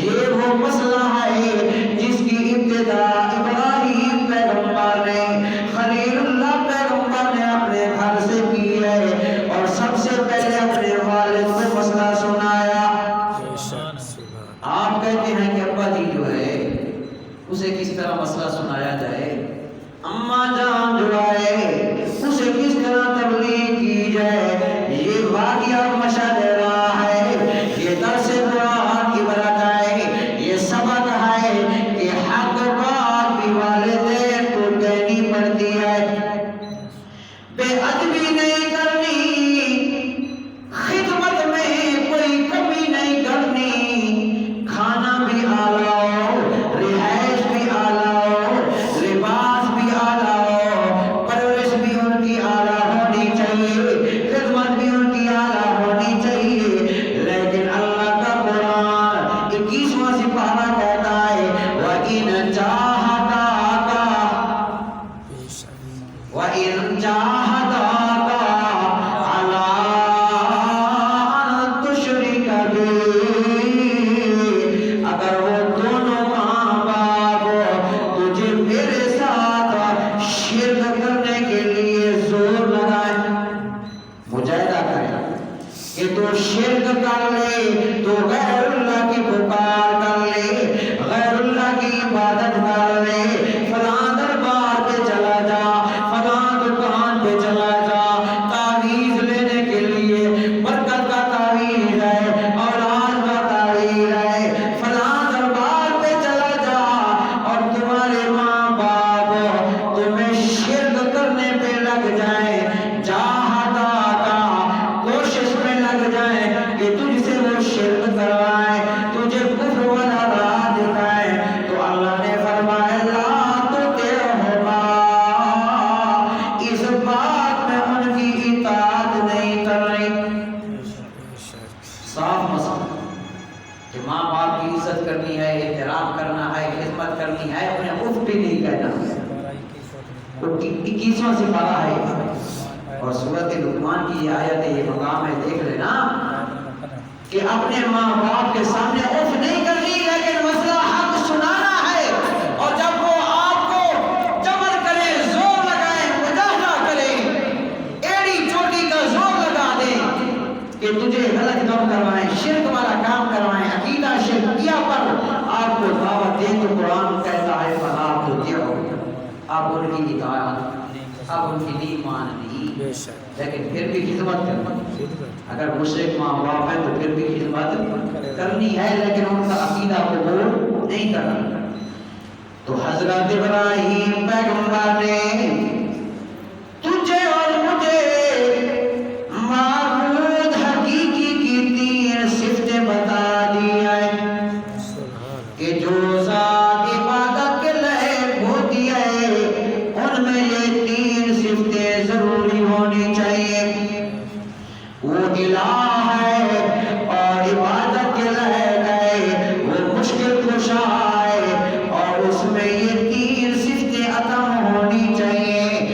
یہ وہ مسئلہ ہے جس کی ابتدا ابراہیم پیغمبر نے، خلیل اللہ پیغمبر نے اپنے گھر سے کی ہے، اور سب سے پہلے اپنے والد کو مسئلہ سنایا. آپ کہتے ہیں کہ ابا جی جو ہے اسے کس طرح مسئلہ سنایا جائے، اماں جان جو ہے اسے کس طرح تبلیغ کی جائے. یہ واقعہ مشہد رہا ہے، یہ درس قرآن کی برکت ہے، یہ سبق ہے کہ حق بات بھی والدین کو کہنی پڑتی ہے. بے ادبی نہیں کرنی، خدمت میں کوئی کمی نہیں کرنی، کھانا بھی اعلیٰ ہو، رہائش بھی اعلیٰ ہو، لباس بھی اعلیٰ ہو، پرورش بھی ان کی اعلیٰ ہونی چاہیے، خدمت بھی ان کی اعلیٰ ہونی چاہیے. لیکن اللہ کا قرآن 21واں سپارہ کہتا ہے وَإِن جَاهَدَاكَ وَإِن جَاهَدَاكَ عَلَىٰ أَن تُشْرِكَ بِي، اگر وہ دونوں ماں باپ تجھے میرے ساتھ شرک کرنے کے لیے زور لگائیں، مجاہدہ کریں کہ تو شرک کر لے، تو غیر اللہ کی پکار کر لے، غیر اللہ کی عبادت کر لے، فلاں دربار پہ چلا جا، فلاں دکان پہ چلا جا، تعویذ لینے کے لیے، برکت کا تعویذ ہے، اولاد کا تعویذ ہے، فلاں دربار پہ چلا جا، اور تمہارے ماں باپ تمہیں شرک کرنے پہ لگ جائیں، جاہدہ کا کوشش میں لگ جائیں کہ تجھ سے وہ شرک کروائیں، تجھے کفر والا راہ دکھائیں، تو اللہ نے فرمایا لا تطعہما، اس بات میں ان کی اطاعت نہیں کرنی. صاف مسئلہ کہ ماں باپ کی عزت کرنی ہے، احترام کرنا ہے، خدمت کرنی ہے، انہیں اف بھی نہیں کہنا ہے. 21واں سپارہ ہے اور سورۃ لقمان کی یہ آیت ہے، یہ مقام ہے، دیکھ لینا کہ اپنے ماں باپ کے سامنے اف نہیں کرنی، لیکن مسئلہ حق سنانا ہے. اور جب وہ آپ کو جبر کرے، زور لگائیں، مجاہدہ کریں، ایڑی چوٹی کا زور لگا دیں کہ تجھے غلط کام کروائیں، شرک والا کام کروائیں، عقیدہ شرکیہ پر آپ کو دعوت دیں، تو قرآن کہتا ہے فَلَا تُطِعْهُمْ، آپ ان کی اطاعت، آپ ان کی نہیں مان لی، لیکن پھر بھی خدمت کرنی. اگر مشرک ماں باپ ہے تو پھر بھی خدمت کرنی ہے، لیکن ان کا عقیدہ قبول نہیں کرنا. تو حضرت ابراہیم پیغمبر نے تجھے اور مجھے معبود حقیقی کی 3 صفتیں بتا دی ہیں کہ جو ذات عبادت کے لائق ہوتی ہے ان میں یہ 3 صفتیں ضروری ہونی چاہیے. وہ الہ ہے اور عبادت کے لائق ہے، وہ مشکل کشا ہے اور اس میں یہ 3 صفتیں عطا ہونی چاہیے.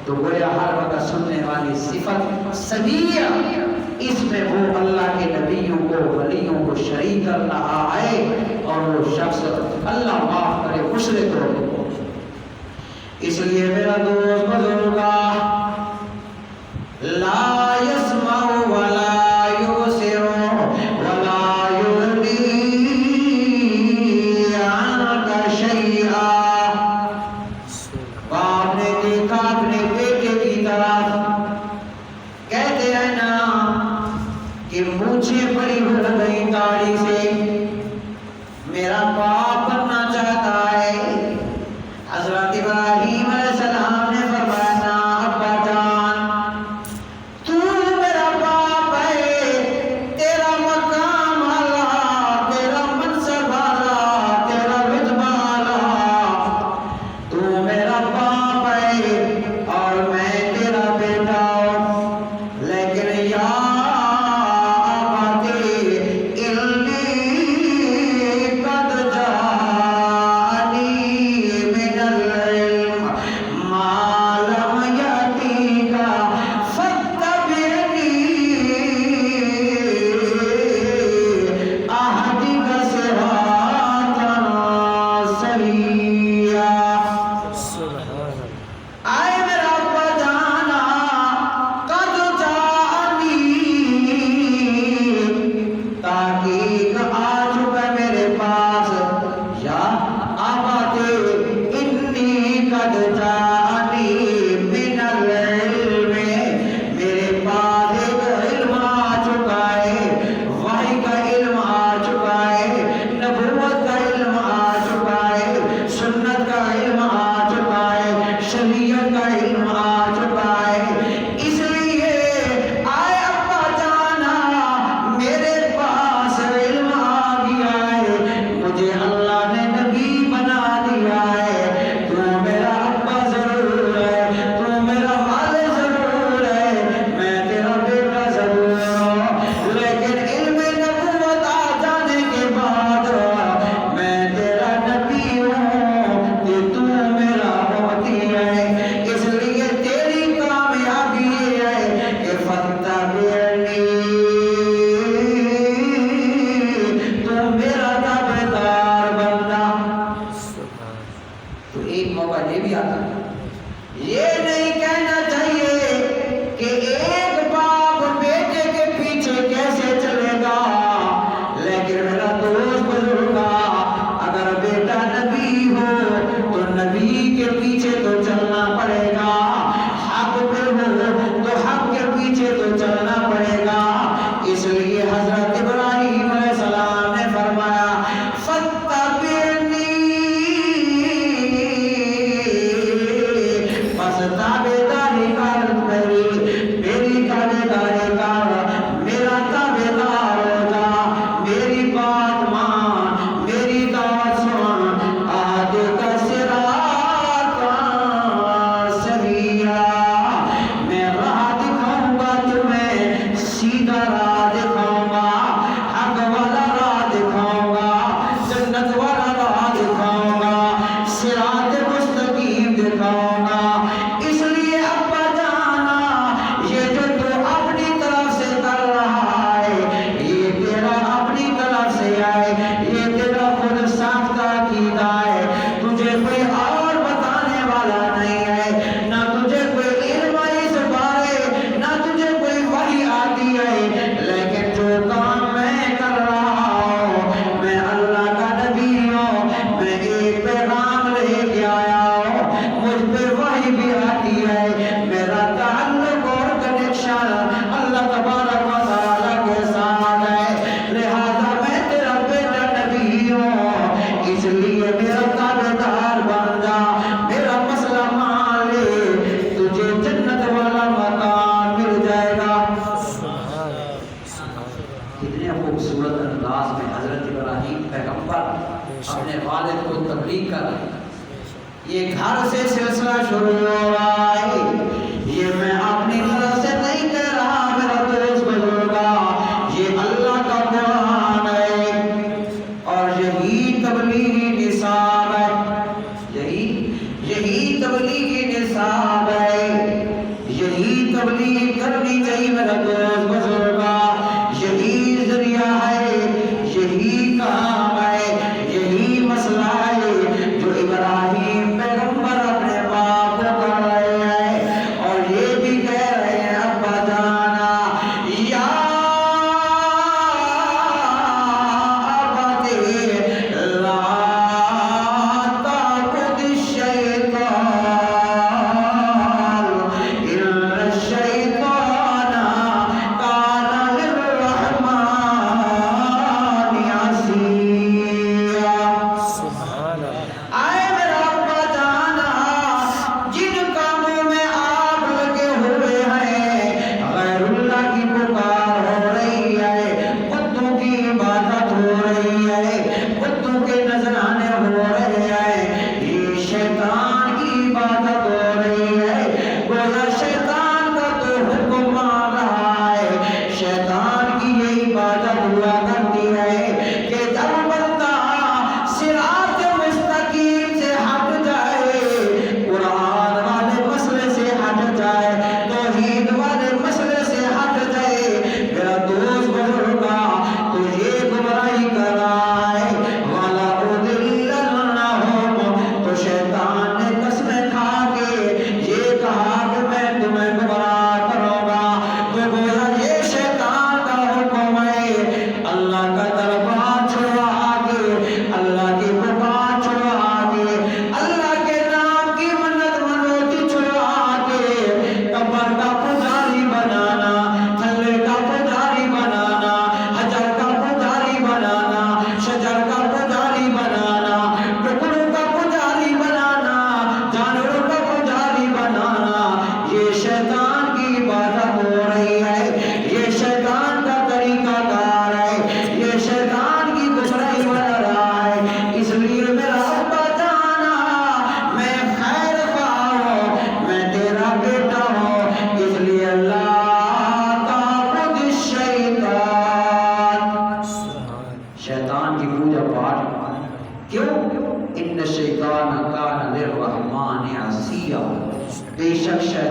تو گویا ہر وقت سننے والی صفت سمیع، اس میں وہ اللہ کے نبیوں کو ولیوں کو شریک کر رہا ہے، اور وہ شخص اللہ معاف کرے مشرک ہو۔ اس لیے میرا دوست بزرگا، لا يسمع ولا يبصر ولا يغني عنك شيئا۔ باپ نے دیکھا اپنے بیٹے کی طرف، کہتے ہیں نا کہ مجھے بڑی ہو گئی داڑھی سے، میرا باپ بننا چاہتا ہے۔ حضرت ابراہیم علیہ السلام نے فرمایا نا ابا جان، تو میرا باپ ہے، تیرا مقام اعلیٰ، تیرا منصب اعلیٰ، تیرا رتبہ اعلیٰ، تو میرا باپ ہے اور میں تیرا بیٹا ہوں، لیکن یا یہ گھر سے سلسلہ شروع ہو رہا ہے، یہ میں اپنی طرف سے نہیں کہہ رہا میرا دوست بزرگا، یہ اللہ کا قرآن ہے اور یہی تبلیغی نصاب ہے، یہی تبلیغی نصاب ہے۔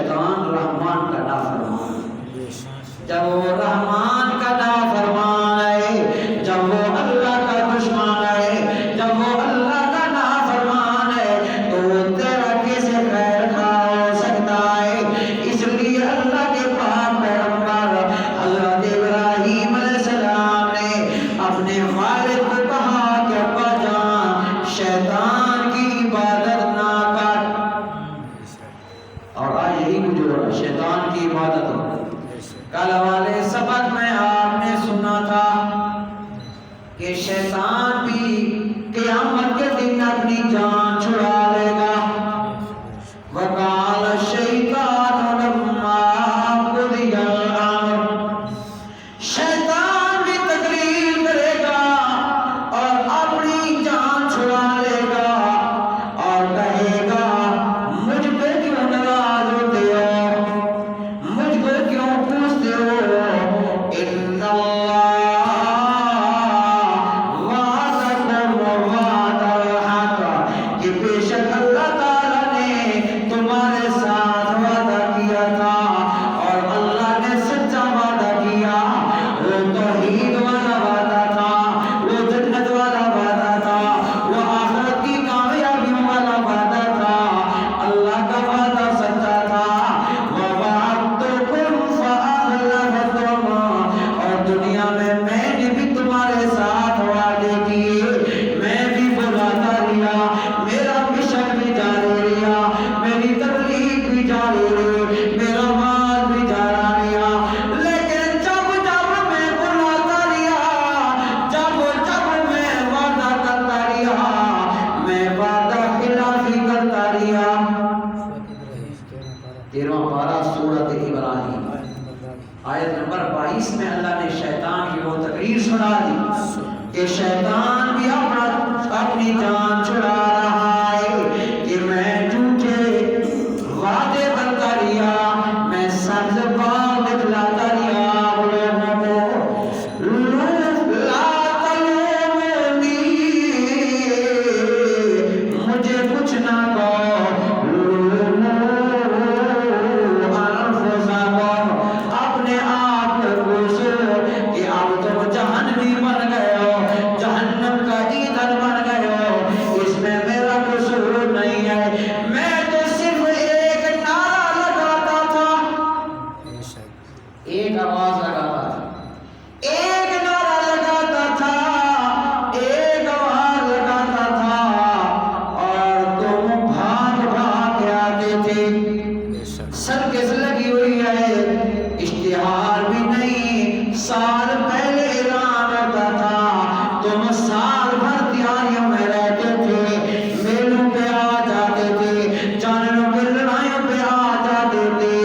شیطان رحمان کا نافرمان ہے۔ جب وہ رحمان کا نافرمان ہے، جب وہ اللہ کا دشمن ہے، جب وہ اللہ کا نافرمان ہے، تو وہ تیرا کیسے خیر خواہ ہو سکتا ہے؟ اس لیے اللہ کے پاک پیغمبر حضرت ابراہیم علیہ السلام نے اپنے والد کو کہا کہ ابا جان شیطان کی عبادت نہ کر۔ اور آج یہی کچھ ہو رہا ہے، شیطان کی عبادت ہو۔ کل والے سبق میں آپ نے سنا تھا کہ شیطان بھی قیامت کے دن اپنی جان چھڑا لے گا۔ وَقَالَ الشَّيْطَانُ لَمَّا قُضِيَ الْأَمْرُ، شیطان بھی تقریر کرے گا اور اپنی جان چھڑا لے گا اور کہے گا مجھ پہ کیوں ناراض ہوتے ہو، مجھ کو کیوں پوچھتے ہو؟ ان اللہ وعدکم وعد الحق، کہ بے شک اللہ تعالیٰ نے تمہارے ساتھ وعدہ کیا تھا، اور اللہ نے سچا وعدہ کیا۔ وہ توحید والا وعدہ تھا، وہ جنت والا وعدہ تھا، وہ آخرت کی کامیابیوں والا وعدہ تھا۔ اللہ کا وعدہ سچا تھا۔ وَوَعَدتُّكُمْ فَأَخْلَفْتُمْ، اور دنیا میں نے بھی تمہارے ساتھ وعدے کیے، میں بھی بلاتا رہا، میرا مشن بھی جاری رہا، میری تبلیغ بھی جاری رہی، میرا وعد بھی جاری رہا، لیکن جب میں بلاتا رہا، جب میں وعدہ کرتا رہا، میں وعدہ خلافی کرتا رہا۔ 13واں پارہ سورۃ ابراہیم آیت نمبر 22 میں اللہ نے شیطان کی وہ تقریر سنا دی کہ شیطان بھی اپنی جان چھڑا رہا ہے کہ میں جھوٹے وعدے کرتا رہا، میں سبز باغ دکھلاتا رہا لوگوں کو۔ لا تلومونی، مجھے کچھ نہ کہو، لوموا انفسکم، اپنے آپ کو کوسو کہ اب تم جہنمی بن گئے ہو، جہنم کا ایندھن بن گئے ہو، اس میں میرا قصور نہیں ہے۔ میں تو صرف ایک نعرہ لگاتا تھا، ایک آواز لگاتا تھا، ایک نعرہ لگاتا تھا، ایک آواز لگاتا تھا، اور تم بھاگ بھاگ کے آتے تھے۔ سرکس لگی ہوئی ہے، اشتہار بھی نہیں، سال پہلے اعلان ہوتا تھا، تم سال بھر تیاریوں میں رہتے تھے، میلوں پہ آ جاتے تھے، جانوروں کی لڑائیوں پہ آ جاتے تھے۔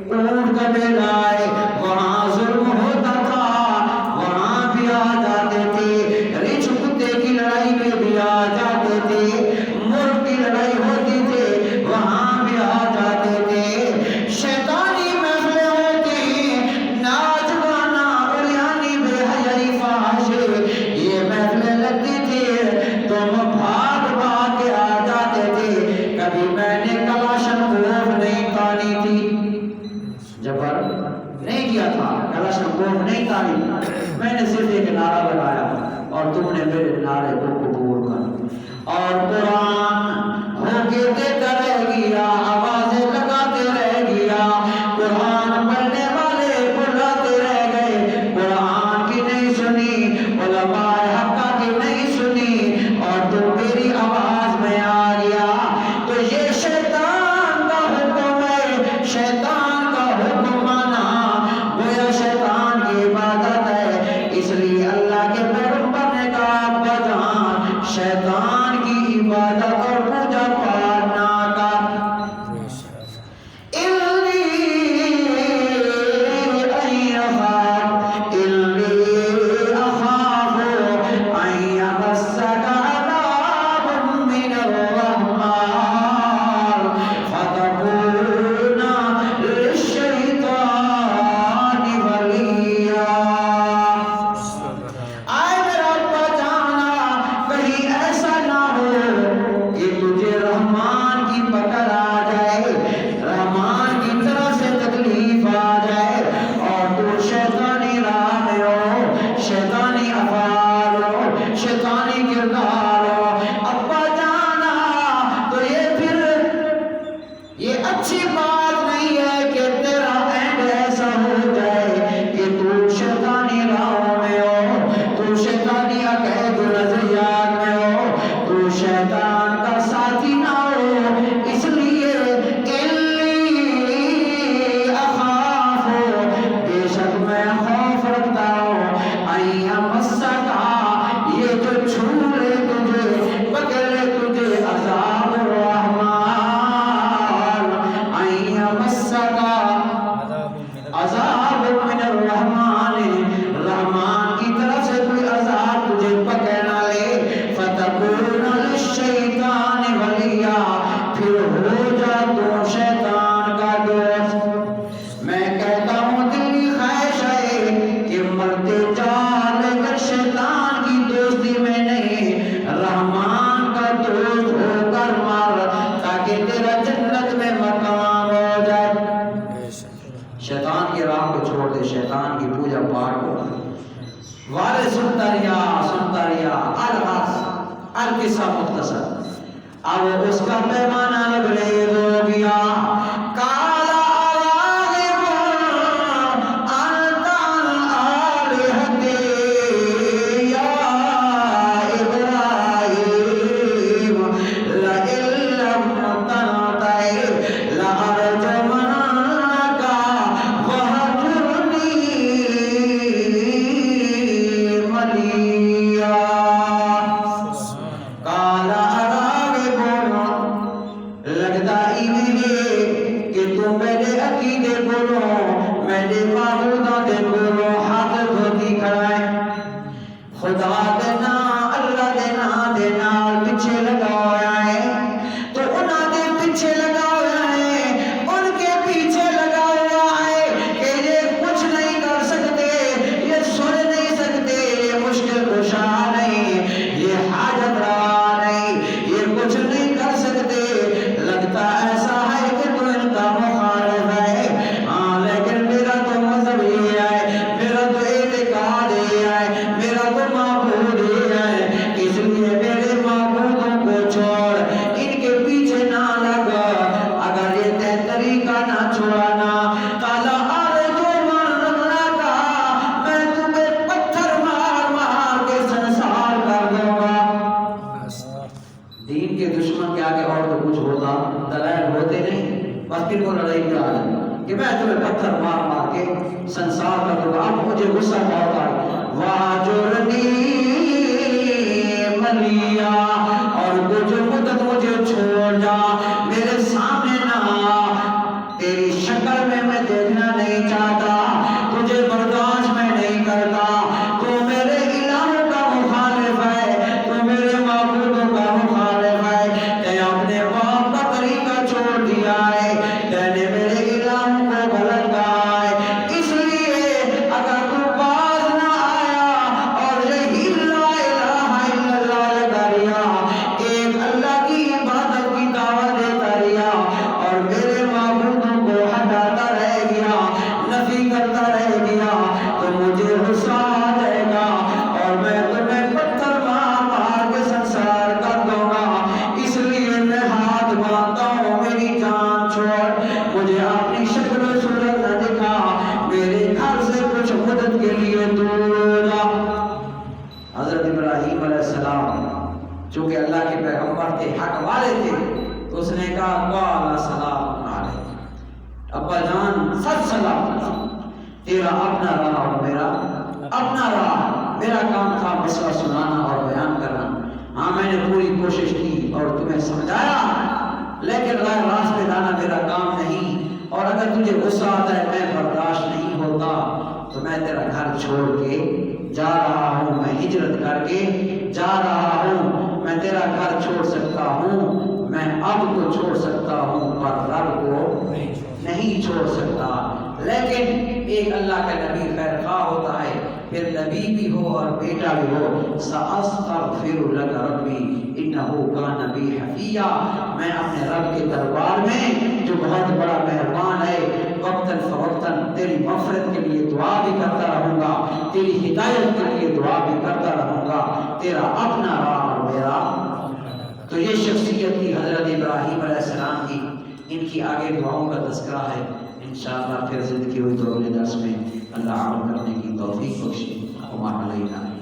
اونٹ کا میلہ ہے، وہاں ظلم ہوتا تھا، وہاں بھی آ جاتے تھے، ریچھ کتے کی لڑائی میں بھی آ جاتے تھے، مرغ کی لڑائی ہوتی تھی، وہاں بھی آ جاتے تھے۔ شیطانی محفلیں ہوتی، ناچ گانا اڑیانی بے حیائی فحش، یہ محفلیں لگتی تھی، تم بھاگ بھاگ کے آ جاتے تھے۔ کبھی میں نے کلاشن کوف نہیں تانی تھی، جبر نہیں کیا تھا، کلاشن کوف نہیں تانی، میں نے صرف ایک نعرہ لگایا اور تم نے میرے نعرے کو قبول کر، اور قرآن ہو کے دیتا رہ گیا، آوازیں لگاتے رہ گیا، قرآن پڑھنے والے بلاتے رہ گئے، قرآن کی نہیں سنی، علماء حقہ کی نہیں سنی، اور تو میری آواز میں آ گیا۔ تو یہ شیطان کا حکم ہے، شیطان کا حکم مانا گویا شیطان کی عبادت ہے۔ اس لیے اللہ کے پیغمبر نے کہا ابا جان شیطان کی عبادت ایسی بات نہیں ہے کہ تیرا اینڈ ایسا ہو جائے کہ تو شیطانی راہوں میں ہو، تو شیطانی عقائد و نظریات میں ہو، تو شیطان کا ساتھی نہ ہو. اس لیے اخاف، بے شک میں خوف رکھتا ہوں، این مسکا، یہ جو چھو لے تجھے، پکڑ لے تجھے عذاب الرحمن، این مسکا عذاب من الرحمن، رحمان کی طرف سے کوئی عذاب تجھے پکڑ نہ لے، فتکون للشیطان ولیا، پھر ہو جا تو شیطان کا دوست. میں کہتا ہوں دلی خواہش ہے کہ مرتے جا لیکن شیطان کی دوستی میں نہیں، رحمان کا دوست ہو کر مر تاکہ تیرا جنت میں مقام ہو جائے. شیطان کی راہ کو چھوڑ دے، شیطان کی پوجا پاٹ کو والے سنتا ریا القصہ مختصر. اب اس کا پیمانہ لبریز ہو گیا. کالا راغب انت عن آلہتی یا ابراہیم، لئن لم تنتہی لأرجمنک وہجرنی ملیا. کالا لگتا ہی نہیں کہ تم میرے عقیدے بولو، میرے معبودوں دے بولو، ہاتھ دھوتی کھڑائے، خدا دینا اللہ دینا دینا پیچھے لگاؤ آئے، تو انہاں دے پیچھے لگاؤ آئے، ان کے پیچھے لگاؤ آئے کہ یہ کچھ نہیں کر سکتے، یہ سن نہیں سکتے، یہ مشکل کشا نہیں، یہ حاجت روا نہیں، یہ کچھ نہیں کر سکتے. لگتا ایسا ہے کہ تو ان کا مخالف ہے، ہاں لیکن میرا تو مذہب یہ ہے، میرا تو اعتقاد یہ ہے، میرا تو معبود یہ ہے، اس لیے میرے معبودوں کو چھوڑ، ان کے پیچھے نہ لگا. اگر یہ تے طریقہ نہ چھوڑانا کالا ارجمنک، میں تمہیں پتھر مار مار کے سنسار کر دوں گا. دین کے دشمن کے آگے اور تو کچھ ہوتا دلائل ہوتے نہیں، بس پھر وہ لڑائی کی حالت کہ میں تمہیں پتھر مار مار کے سنسار کر دوں گا. اب مجھے غصہ بہت آئے. واجرنی ملیا، اور کچھ مدت مجھے چھوڑ جا، میرے سامنے نہ آ، تیری شکل میں دیکھنا نہیں چاہتا، تجھے برداشت میں نہیں کرتا، تو میرے الہوں کا مخالف ہے، تو میرے معبودوں کا مخالف ہے، تے اپنے باپ کا طریقہ چھوڑ دیا ہے، تے نے میرے الہوں کو غلط کہا ہے. اس لیے اگر تو باز نہ آیا اور یہی لا الہ الا اللہ لگا رہا، ایک اللہ کی عبادت کی دعوت دیتا رہا اور میرے معبودوں کو ہٹاتا رہ گیا، نفی کرتا رہ گیا، تو مجھے غصہ آ جائے گا اور میں تمہیں پتھر مار مار کے سنسار کر دوں گا. اس لیے میں ہاتھ باندھتا ہوں، میری جان چھوڑ، مجھے اپنی شکل و صورت نہ دکھا، میرے گھر سے کچھ مدت کے لیے دور ہو جا. حضرت ابراہیم علیہ السلام چونکہ اللہ کے پیغمبر تھے، حق والے تھے، تو اس نے کہا قال سلام علیکم، ابا جان سچ سلام، تیرا اپنا راہ اور میرا اپنا راہ، میرا کام تھا مسئلہ سنانا اور بیان کرنا. ہاں میں نے پوری کوشش کی اور تمہیں سمجھایا، لیکن غیر راستے لانا میرا کام نہیں، اور اگر تجھے غصہ آتا ہے میں برداشت نہیں ہوتا تو میں تیرا گھر چھوڑ کے جا رہا ہوں، میں ہجرت کر کے جا رہا ہوں، میں تیرا گھر چھوڑ سکتا ہوں، میں اب کو چھوڑ سکتا ہوں پر رب کو نہیں چھوڑ سکتا. لیکن ایک اللہ کا نبی خیر خواہ ہوتا ہے، پھر نبی بھی ہو اور بیٹا بھی ہو. سأستغفر لک ربی انہ کان بی حفیہ، میں اپنے رب کے دربار میں جو بہت بڑا مہربان ہے وقتاً فوقتاً تیری مغفرت کے لیے دعا بھی کرتا رہوں گا، تیری ہدایت کے لیے دعا بھی کرتا رہوں گا، تیرا اپنا راہ اور میرا. تو یہ شخصیت تھی حضرت ابراہیم علیہ السلام کی. ان کی آگے دعاؤں کا تذکرہ ہے، انشاءاللہ پھر زندگی ہوئی تو اگلے درس میں اللہ عمل کرنے کی توفیق بخشے۔ وما علینا